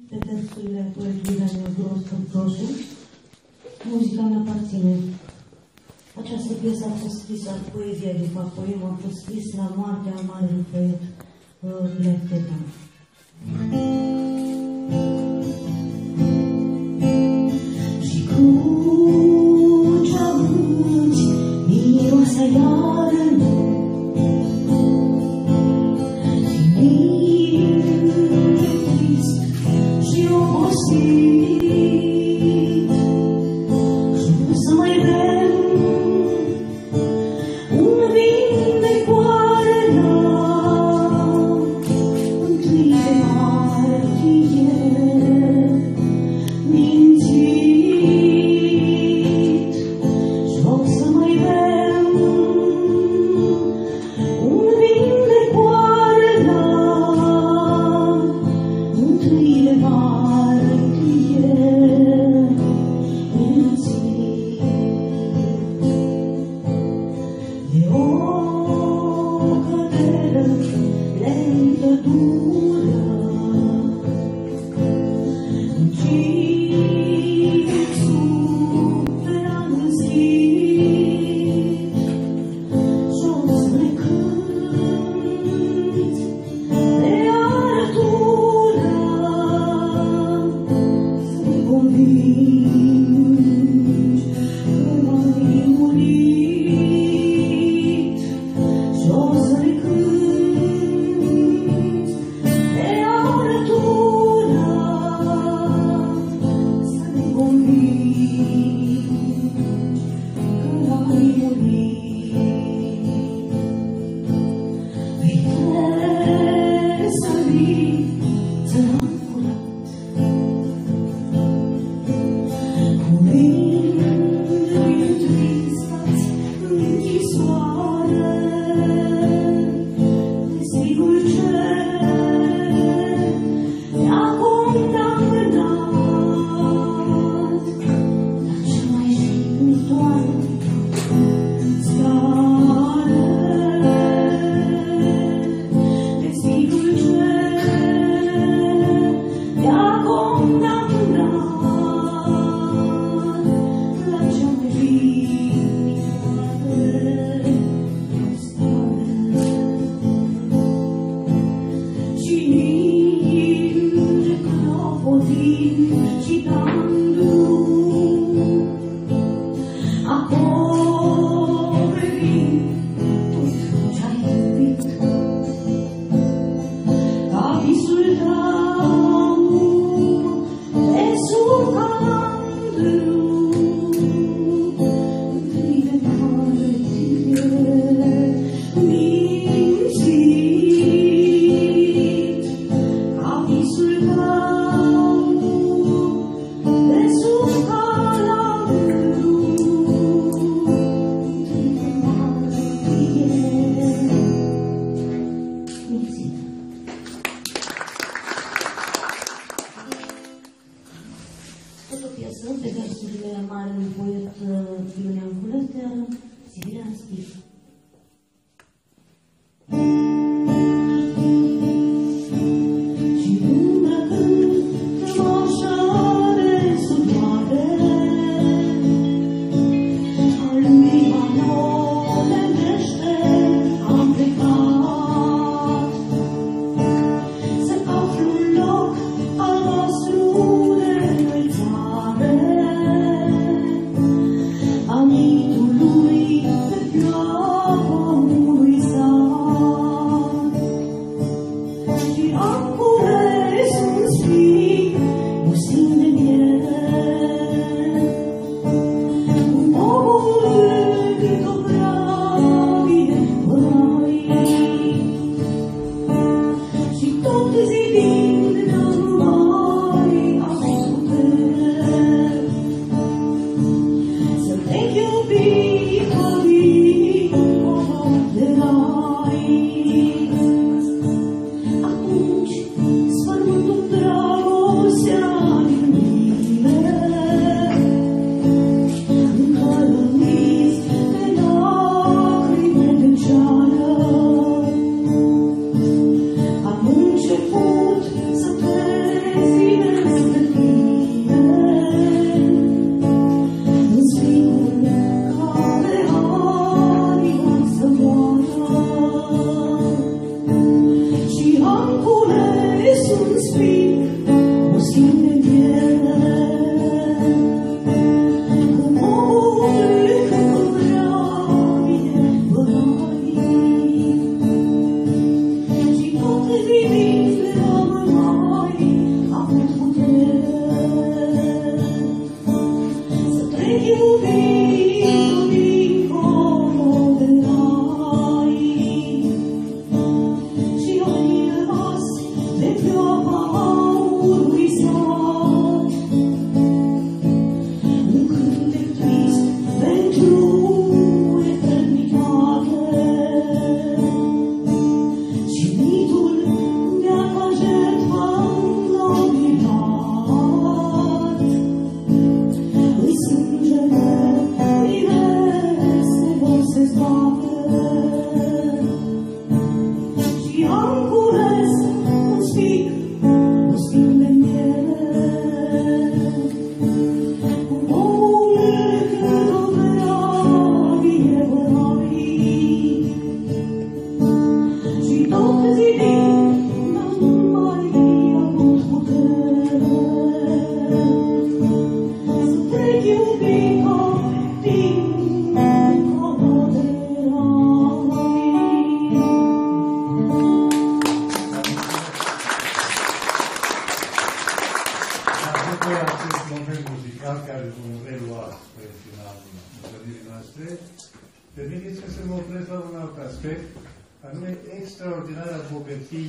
Pe versurile poetului Daniel Grosu, muzica mea aparține. Această piesă a fost scrisă, poezia, de fapt, poema a fost scris la moartea marelui poet Lev Tetan. Și crucea munți miroase iară și obosit, și nu să mai bem un vin de coară, întâi de martie mințit, și o să mai bem un vin de coară, întâi de martie mințit. E o cădere lentă, dură, încit sufera năzit, și-o să ne cânti de arătură, să ne convingi că n-ai murit, și-o să ne cânti de arătură, să ne convingi că n-ai murit. Vei sări țăran curat, curind întristați în închisoare, vestigul ce te-a condamnat la cea mai jignitoare scară, vestigul ce te-a condamnat la cea mai jignitoare scară. Și ninge clopotind și dându acoperind tot ce-ai iubit, ca visul tău de sub calandru, întâi de martie mințit, ca visul tău de sub calandru, întâi de martie mințit. Tot o piesă pe versurile marelui poet Iulian Culetea, Siberian Stiv. Și îmbrăcând cămașa de sudioare, a lui Manole Mește am plecat, să aflu un loc al nostru de înălțare, a mitului de după acest moment muzical care vom relua spre finalul întâlnirii noastre, permiteți să mă opresc la un alt aspect, anume extraordinara bogăție